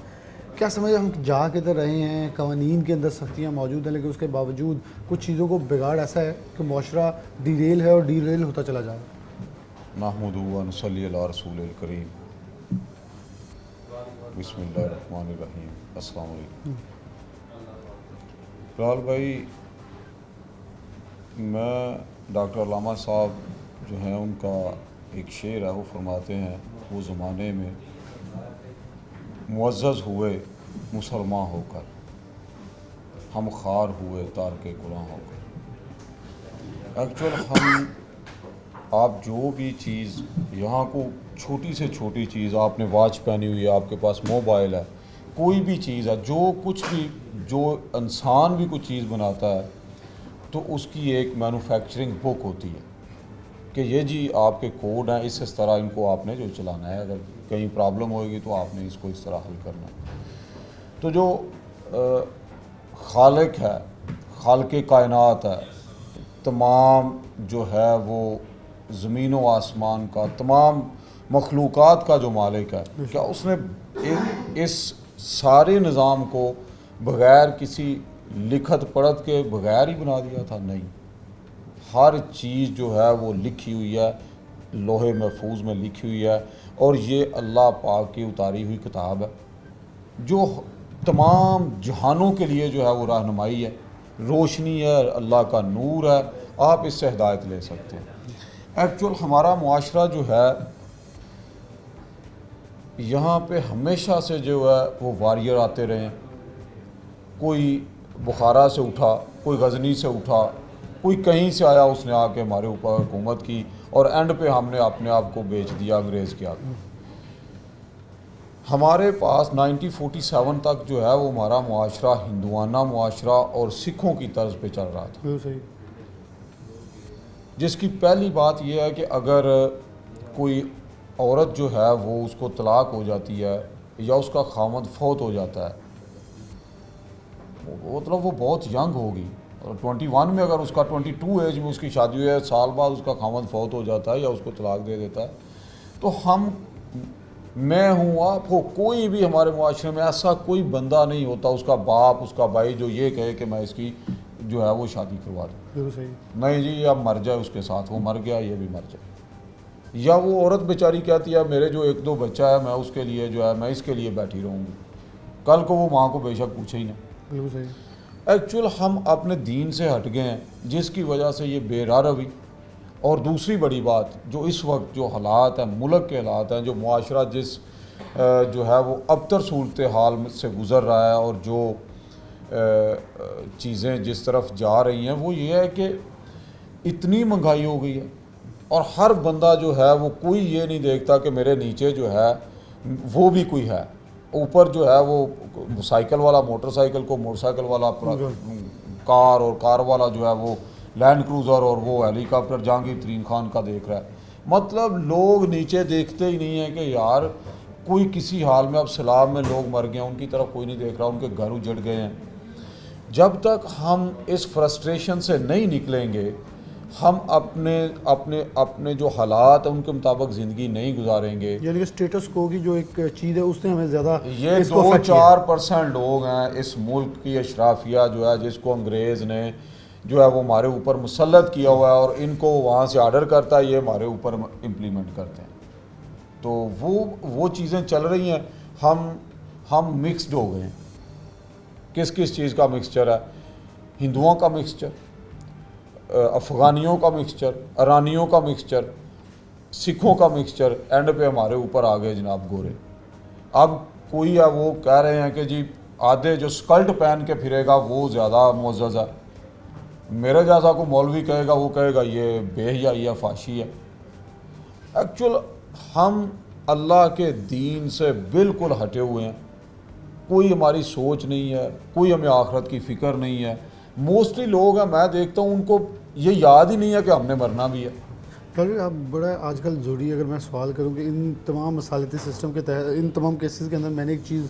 کیا سمجھیں ہم جا کے تو رہے ہیں، قوانین کے اندر سختیاں موجود ہیں، لیکن اس کے باوجود کچھ چیزوں کو بگاڑ ایسا ہے کہ معاشرہ ڈی ریل ہے اور ڈی ریل ہوتا چلا جا رہا ہے. نحمدہ و نصلی علی رسول الکریم. بسم اللہ الرحمن الرحیم. السلام علیکم. بلال بھائی، میں ڈاکٹر علامہ صاحب جو ہیں ان کا ایک شعر ہے، وہ فرماتے ہیں وہ زمانے میں معزز ہوئے مسلمان ہو کر، ہم خار ہوئے تارک گناہ ہو کر. ایکچوئل ہم آپ جو بھی چیز یہاں کو چھوٹی سے چھوٹی چیز، آپ نے واچ پہنی ہوئی ہے، آپ کے پاس موبائل ہے، کوئی بھی چیز ہے، جو کچھ بھی جو انسان بھی کوئی چیز بناتا ہے تو اس کی ایک مینوفیکچرنگ بک ہوتی ہے کہ یہ جی آپ کے کوڈ ہیں، اس طرح ان کو آپ نے جو چلانا ہے، اگر کہیں پرابلم ہوئے گی تو آپ نے اس کو اس طرح حل کرنا ہے. تو جو خالق ہے، خالق کائنات ہے، تمام جو ہے وہ زمین و آسمان کا، تمام مخلوقات کا جو مالک ہے، کیا اس نے اس سارے نظام کو بغیر کسی لکھت پڑھت کے بغیر ہی بنا دیا تھا؟ نہیں، ہر چیز جو ہے وہ لکھی ہوئی ہے، لوح محفوظ میں لکھی ہوئی ہے، اور یہ اللہ پاک کی اتاری ہوئی کتاب ہے جو تمام جہانوں کے لیے جو ہے وہ رہنمائی ہے، روشنی ہے، اللہ کا نور ہے، آپ اس سے ہدایت لے سکتے ہیں. ایکچوئل ہمارا معاشرہ جو ہے یہاں پہ ہمیشہ سے جو ہے وہ واریر آتے رہے ہیں. کوئی بخارا سے اٹھا، کوئی غزنی سے اٹھا، کوئی کہیں سے آیا، اس نے آ کے ہمارے اوپر حکومت کی، اور اینڈ پہ ہم نے اپنے آپ کو بیچ دیا انگریز کے آگے. ہمارے پاس 1947 تک جو ہے وہ ہمارا معاشرہ ہندوانہ معاشرہ اور سکھوں کی طرز پہ چل رہا تھا، صحیح. جس کی پہلی بات یہ ہے کہ اگر کوئی عورت جو ہے وہ اس کو طلاق ہو جاتی ہے یا اس کا خاوند فوت ہو جاتا ہے، مطلب وہ بہت ینگ ہوگی، اور 21 میں اگر اس کا 22 ایج میں اس کی شادی ہوئی ہے، سال بعد اس کا خاوند فوت ہو جاتا ہے یا اس کو طلاق دے دیتا ہے، تو ہم، میں ہوں، آپ ہو، کوئی بھی ہمارے معاشرے میں ایسا کوئی بندہ نہیں ہوتا، اس کا باپ، اس کا بھائی جو یہ کہے کہ میں اس کی جو ہے وہ شادی کروا دوں. بالکل صحیح. نہیں جی یہ اب مر جائے اس کے ساتھ، وہ مر گیا یہ بھی مر جائے. یا وہ عورت بیچاری کہتی ہے میرے جو 1-2 بچہ ہے، میں اس کے لیے جو ہے میں اس کے لیے بیٹھی رہوں گی، کل کو وہ ماں کو بے شک پوچھے ہی نہیں. بالکل صحیح. ایکچوئل ہم اپنے دین سے ہٹ گئے ہیں، جس کی وجہ سے یہ بے راہ روی. اور دوسری بڑی بات جو اس وقت جو حالات ہیں، ملک کے حالات ہیں، جو معاشرہ جس جو ہے وہ ابتر صورتحال سے گزر رہا ہے، اور جو چیزیں جس طرف جا رہی ہیں، وہ یہ ہے کہ اتنی مہنگائی ہو گئی ہے، اور ہر بندہ جو ہے وہ کوئی یہ نہیں دیکھتا کہ میرے نیچے جو ہے وہ بھی کوئی ہے. اوپر جو ہے وہ سائیکل والا موٹر سائیکل کو، موٹر سائیکل والا کار، اور کار والا جو ہے وہ لینڈ کروزر، اور وہ ہیلی کاپٹر جہانگیر ترین خان کا دیکھ رہا ہے. مطلب لوگ نیچے دیکھتے ہی نہیں ہیں کہ یار کوئی کسی حال میں، اب سیلاب میں لوگ مر گئے ہیں، ان کی طرف کوئی نہیں دیکھ رہا، ان کے گھر اجڑ گئے ہیں. جب تک ہم اس فرسٹریشن سے نہیں نکلیں گے، ہم اپنے جو حالات ہیں ان کے مطابق زندگی نہیں گزاریں گے. یعنی کہ اسٹیٹس کو کی جو ایک چیز ہے اس نے ہمیں زیادہ یہ 2-4% لوگ ہیں اس ملک کی اشرافیہ جو ہے جس کو انگریز نے جو ہے وہ ہمارے اوپر مسلط کیا ہوا ہے اور ان کو وہاں سے آرڈر کرتا ہے, یہ ہمارے اوپر امپلیمنٹ کرتے ہیں. تو وہ چیزیں چل رہی ہیں. ہم مکسڈ ہو گئے ہیں. کس چیز کا مکسچر ہے؟ ہندوؤں کا مکسچر, افغانیوں کا مکسچر, ایرانیوں کا مکسچر, سکھوں کا مکسچر, اینڈ پہ ہمارے اوپر آ گئے جناب گورے. اب کوئی ہے وہ کہہ رہے ہیں کہ جی آدھے جو سکلٹ پہن کے پھرے گا وہ زیادہ معزز ہے. میرے جیسا کو مولوی کہے گا وہ کہے گا یہ بے حیائی ہے, فحشی ہے. ایکچول ہم اللہ کے دین سے بالکل ہٹے ہوئے ہیں. کوئی ہماری سوچ نہیں ہے, کوئی ہمیں آخرت کی فکر نہیں ہے. موسٹلی لوگ ہیں میں دیکھتا ہوں ان کو یہ یاد ہی نہیں ہے کہ ہم نے مرنا بھی ہے. ڈاکٹر اب بڑا آج کل ضروری اگر میں سوال کروں کہ ان تمام مصالحتی سسٹم کے تحت ان تمام کیسز کے اندر میں نے ایک چیز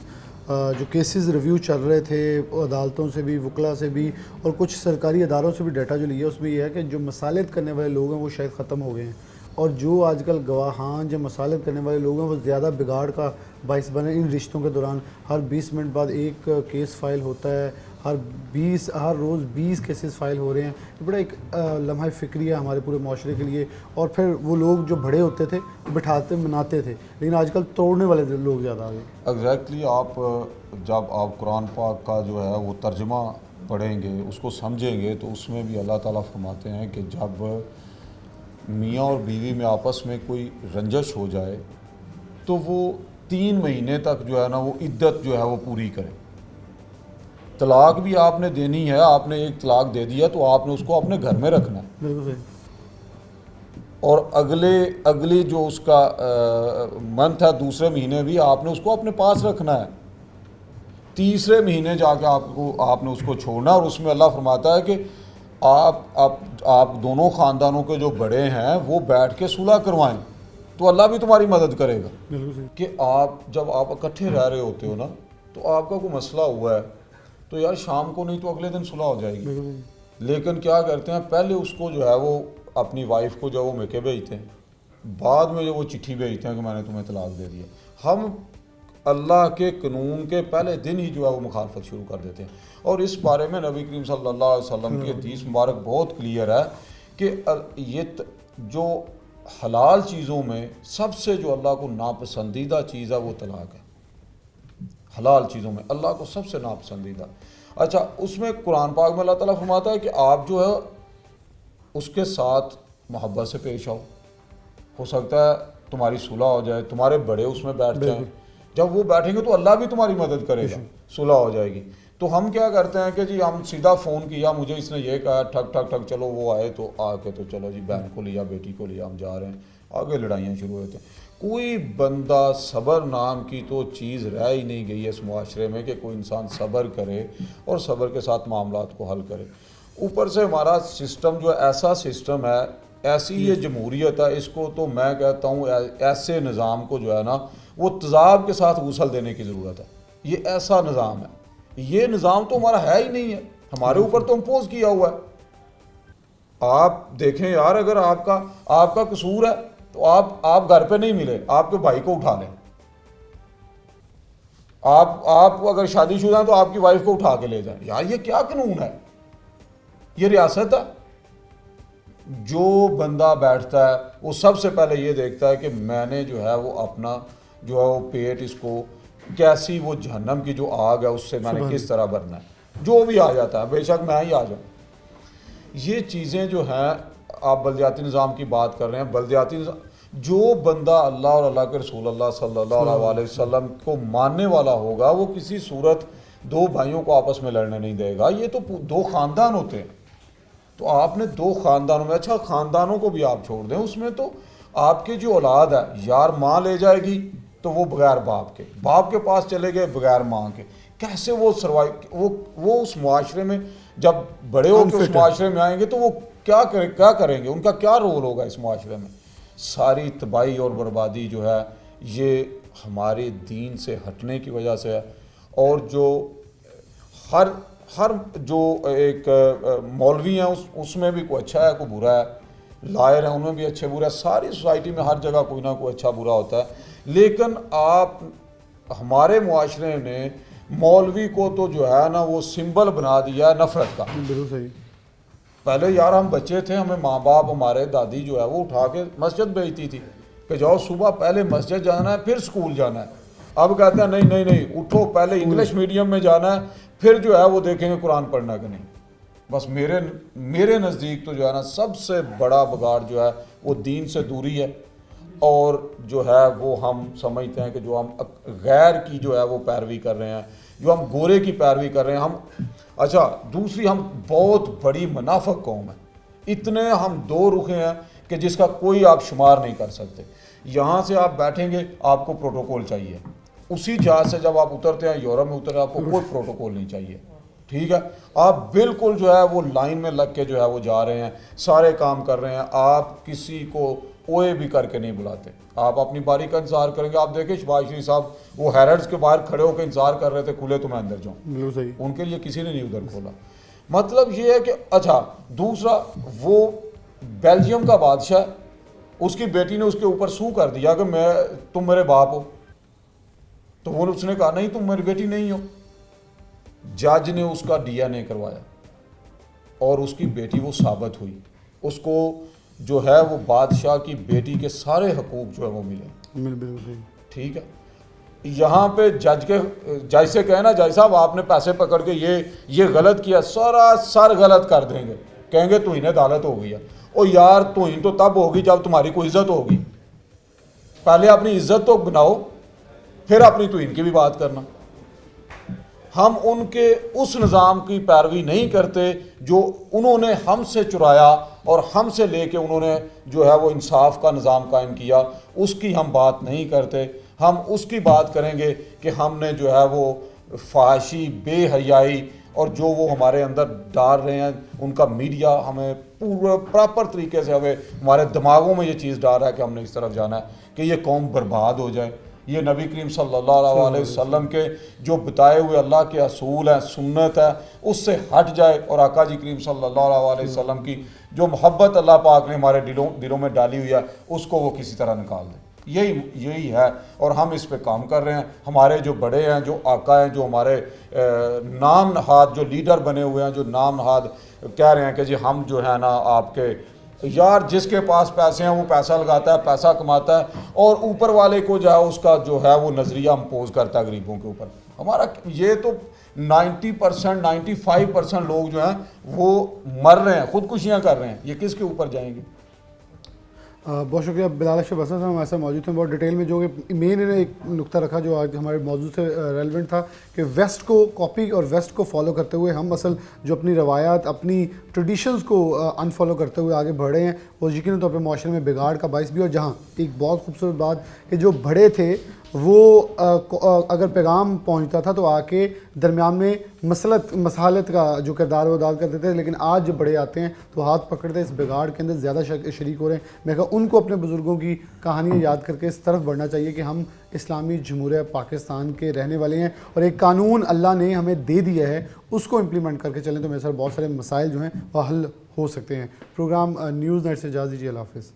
جو کیسز ریویو چل رہے تھے عدالتوں سے بھی, وکلا سے بھی اور کچھ سرکاری اداروں سے بھی ڈیٹا جو لیا اس میں یہ ہے کہ جو مصالحت کرنے والے لوگ ہیں وہ شاید ختم ہو گئے ہیں, اور جو آج کل گواہان جو مصالحت کرنے والے لوگ ہیں وہ زیادہ بگاڑ کا باعث بنے. ان رشتوں کے دوران ہر 20 منٹ بعد ایک کیس فائل ہوتا ہے, ہر روز 20 کیسز فائل ہو رہے ہیں. یہ بڑا ایک لمحہ فکری ہے ہمارے پورے معاشرے کے لیے. اور پھر وہ لوگ جو بڑے ہوتے تھے بٹھاتے مناتے تھے, لیکن آج کل توڑنے والے لوگ زیادہ آ گئے. ایگزیکٹلی جب آپ قرآن پاک کا جو ہے وہ ترجمہ پڑھیں گے, اس کو سمجھیں گے, تو اس میں بھی اللہ تعالیٰ فرماتے ہیں کہ جب میاں اور بیوی میں آپس میں کوئی رنجش ہو جائے تو وہ 3 مہینے تک جو ہے نا وہ عدت جو ہے وہ پوری کریں. طلاق بھی آپ نے دینی ہے, آپ نے ایک طلاق دے دیا تو آپ نے اس کو اپنے گھر میں رکھنا ہے. بالکل صحیح. اور اگلی جو اس کا منتھ ہے دوسرے مہینے بھی آپ نے اس کو اپنے پاس رکھنا ہے. تیسرے مہینے جا کے آپ نے اس کو چھوڑنا. اور اس میں اللہ فرماتا ہے کہ آپ دونوں خاندانوں کے جو بڑے ہیں وہ بیٹھ کے صلح کروائیں تو اللہ بھی تمہاری مدد کرے گا. بالکل صحیح. کہ جب آپ اکٹھے رہ رہے ہوتے ہو نا تو آپ کا کوئی مسئلہ ہوا ہے تو یار شام کو نہیں تو اگلے دن صلح ہو جائے گی. لیکن کیا کرتے ہیں پہلے اس کو جو ہے وہ اپنی وائف کو جو وہ میکے بھیجتے ہیں, بعد میں جو وہ چٹھی بھیجتے ہیں کہ میں نے تمہیں طلاق دے دیا. ہم اللہ کے قانون کے پہلے دن ہی جو ہے وہ مخالفت شروع کر دیتے ہیں. اور اس بارے میں نبی کریم صلی اللہ علیہ وسلم کی حدیث مبارک بہت کلیئر ہے کہ یہ جو حلال چیزوں میں سب سے جو اللہ کو ناپسندیدہ چیز ہے وہ طلاق ہے. حلال چیزوں میں اللہ کو سب سے ناپسندیدہ. اچھا, اس میں قرآن پاک میں اللہ تعالیٰ فرماتا ہے کہ آپ جو ہے اس کے ساتھ محبت سے پیش آؤ. ہو سکتا ہے تمہاری صلح ہو جائے, تمہارے بڑے اس میں بیٹھ جائیں. جب وہ بیٹھیں گے تو اللہ بھی تمہاری مدد کرے گا, صلح ہو جائے گی. تو ہم کیا کرتے ہیں کہ جی ہم سیدھا فون کیا, مجھے اس نے یہ کہا, ٹھک ٹھک ٹھک, چلو وہ آئے تو آ کے تو چلو جی بہن کو لیا, بیٹی کو لیا, ہم جا رہے ہیں, آگے لڑائیاں شروع ہوتے ہیں. کوئی بندہ صبر نام کی تو چیز رہ ہی نہیں گئی ہے اس معاشرے میں کہ کوئی انسان صبر کرے اور صبر کے ساتھ معاملات کو حل کرے. اوپر سے ہمارا سسٹم جو ایسا سسٹم ہے, ایسی یہ جمہوریت ہے, اس کو تو میں کہتا ہوں ایسے نظام کو جو ہے نا وہ تیزاب کے ساتھ غسل دینے کی ضرورت ہے. یہ ایسا نظام ہے, یہ نظام تو ہمارا ہے ہی نہیں ہے, ہمارے اوپر تو امپوز کیا ہوا ہے. آپ دیکھیں یار, اگر آپ کا قصور ہے تو آپ گھر پہ نہیں ملے, آپ کے بھائی کو اٹھا لیں. آپ اگر شادی شدہ ہیں تو آپ کی وائف کو اٹھا کے لے جائیں. یار یہ کیا قانون ہے, یہ ریاست ہے. جو بندہ بیٹھتا ہے وہ سب سے پہلے یہ دیکھتا ہے کہ میں نے جو ہے وہ اپنا جو ہے وہ پیٹ, اس کو کیسی وہ جہنم کی جو آگ ہے اس سے میں نے کس طرح بھرنا ہے. جو بھی آ جاتا ہے, بے شک میں ہی آ جاؤں. یہ چیزیں جو ہیں, آپ بلدیاتی نظام کی بات کر رہے ہیں, بلدیاتی نظام, جو بندہ اللہ اور اللہ کے رسول اللہ صلی اللہ علیہ وسلم کو ماننے والا ہوگا وہ کسی صورت 2 بھائیوں کو آپس میں لڑنے نہیں دے گا. یہ تو 2 خاندان ہوتے ہیں, تو آپ نے 2 خاندانوں میں, اچھا خاندانوں کو بھی آپ چھوڑ دیں, اس میں تو آپ کی جو اولاد ہے, یار ماں لے جائے گی تو وہ بغیر باپ کے پاس چلے گئے بغیر ماں کے, کیسے وہ سروائیو, وہ اس معاشرے میں جب بڑے ہو کے اس معاشرے میں آئیں گے تو وہ کیا کریں گے, ان کا کیا رول ہوگا اس معاشرے میں. ساری تباہی اور بربادی جو ہے یہ ہمارے دین سے ہٹنے کی وجہ سے ہے. اور جو ہر جو ایک مولوی ہیں اس میں بھی کوئی اچھا ہے کوئی برا ہے, لائر ہیں ان میں بھی اچھے برا ہے, ساری سوسائٹی میں ہر جگہ کوئی نہ کوئی اچھا برا ہوتا ہے. لیکن آپ ہمارے معاشرے نے مولوی کو تو جو ہے نا وہ سمبل بنا دیا ہے نفرت کا. بالکل صحیح. پہلے یار ہم بچے تھے, ہمیں ماں باپ ہمارے دادی جو ہے وہ اٹھا کے مسجد بھیجتی تھی کہ جاؤ صبح پہلے مسجد جانا ہے پھر اسکول جانا ہے. اب کہتے ہیں نہیں نہیں نہیں, اٹھو پہلے انگلش میڈیم میں جانا ہے پھر جو ہے وہ دیکھیں گے قرآن پڑھنا کہ نہیں. بس میرے نزدیک تو جو ہے نا سب سے بڑا بگاڑ جو ہے وہ دین سے دوری ہے, اور جو ہے وہ ہم سمجھتے ہیں کہ جو ہم غیر کی جو ہے وہ پیروی کر رہے ہیں, جو ہم گورے کی پیروی کر رہے ہیں ہم. اچھا دوسری, ہم بہت بڑی منافق قوم ہے, اتنے ہم دو رخے ہیں کہ جس کا کوئی آپ شمار نہیں کر سکتے. یہاں سے آپ بیٹھیں گے آپ کو پروٹوکول چاہیے, اسی جہاز سے جب آپ اترتے ہیں یورپ میں اترے آپ کو کوئی پروٹوکول نہیں چاہیے. ٹھیک ہے, آپ بالکل جو ہے وہ لائن میں لگ کے جو ہے وہ جا رہے ہیں, سارے کام کر رہے ہیں, آپ کسی کو اوے بھی کر کے نہیں بلاتے, آپ اپنی باری کا انتظار کریں گے. آپ دیکھیں شباز شریف صاحب وہ ہیرڈز کے باہر کھڑے ہو کے انتظار کر رہے تھے کھلے تو میں اندر جاؤں, بالکل صحیح. ان کے لیے کسی نے نہیں ادھر کھولا. مطلب یہ ہے کہ اچھا دوسرا, وہ بیلجیم کا بادشاہ, اس کی بیٹی نے اس کے اوپر سو کر دیا کہ تم میرے باپ ہو, تو وہ اس نے کہا نہیں تم میری بیٹی نہیں ہو. جج نے اس کا ڈی این اے کروایا اور اس کی بیٹی وہ ثابت ہوئی, اس کو جو ہے وہ بادشاہ کی بیٹی کے سارے حقوق جو ہے وہ ملے. بالکل صحیح. ٹھیک ہے, یہاں پہ جج سے کہنا جج صاحب آپ نے پیسے پکڑ کے یہ غلط کیا, سارا سر غلط کر دیں گے, کہیں گے توہین عدالت ہو گئی ہے. او یار توہین تو تب ہوگی جب تمہاری کوئی عزت ہوگی, پہلے اپنی عزت تو بناؤ پھر اپنی توہین کی بھی بات کرنا. ہم ان کے اس نظام کی پیروی نہیں کرتے جو انہوں نے ہم سے چرایا اور ہم سے لے کے انہوں نے جو ہے وہ انصاف کا نظام قائم کیا, اس کی ہم بات نہیں کرتے. ہم اس کی بات کریں گے کہ ہم نے جو ہے وہ فحاشی, بے حیائی اور جو وہ ہمارے اندر ڈال رہے ہیں, ان کا میڈیا ہمیں پورا پراپر طریقے سے ہمارے دماغوں میں یہ چیز ڈال رہا ہے کہ ہم نے اس طرف جانا ہے کہ یہ قوم برباد ہو جائے. یہ نبی کریم صلی اللہ علیہ وسلم کے جو بتائے ہوئے اللہ کے اصول ہیں, سنت ہے, اس سے ہٹ جائے, اور آقا جی کریم صلی اللہ علیہ وسلم کی جو محبت اللہ پاک نے ہمارے دلوں میں ڈالی ہوئی ہے اس کو وہ کسی طرح نکال دے. یہی ہے, اور ہم اس پہ کام کر رہے ہیں. ہمارے جو بڑے ہیں, جو آقا ہیں, جو ہمارے نام نہاد جو لیڈر بنے ہوئے ہیں, جو نام نہاد کہہ رہے ہیں کہ جی ہم جو ہے نا آپ کے, یار جس کے پاس پیسے ہیں وہ پیسہ لگاتا ہے, پیسہ کماتا ہے, اور اوپر والے کو جو ہے اس کا جو ہے وہ نظریہ امپوز کرتا ہے غریبوں کے اوپر. ہمارا یہ تو 90% 95% لوگ جو ہیں وہ مر رہے ہیں, خودکشیاں کر رہے ہیں, یہ کس کے اوپر جائیں گے؟ بہت شکریہ بلال اشرف اسد صاحب ہمارے ساتھ موجود ہیں. بہت ڈیٹیل میں جو کہ مین انہیں ایک نقطہ رکھا جو آج ہمارے موضوع سے ریلیونٹ تھا کہ ویسٹ کو کاپی اور ویسٹ کو فالو کرتے ہوئے ہم اصل جو اپنی روایات, اپنی ٹریڈیشنز کو انفالو کرتے ہوئے آگے بڑھ رہے ہیں, وہ یقینی طور پہ معاشرے میں بگاڑ کا باعث بھی. اور جہاں ایک بہت خوبصورت بات کہ جو بڑے تھے وہ اگر پیغام پہنچتا تھا تو آ کے درمیان میں مسالت کا جو کردار وہ ادا کرتے تھے, لیکن آج جب بڑے آتے ہیں تو ہاتھ پکڑتے اس بگاڑ کے اندر زیادہ شریک ہو رہے ہیں. میں کہا ان کو اپنے بزرگوں کی کہانیاں یاد کر کے اس طرف بڑھنا چاہیے کہ ہم اسلامی جمہوریہ پاکستان کے رہنے والے ہیں, اور ایک قانون اللہ نے ہمیں دے دیا ہے اس کو امپلیمنٹ کر کے چلیں تو میرے ساتھ بہت سارے مسائل جو ہیں وہ حل ہو سکتے ہیں. پروگرام نیوز نائٹ سے اجازت دیجیے, اللہ حافظ.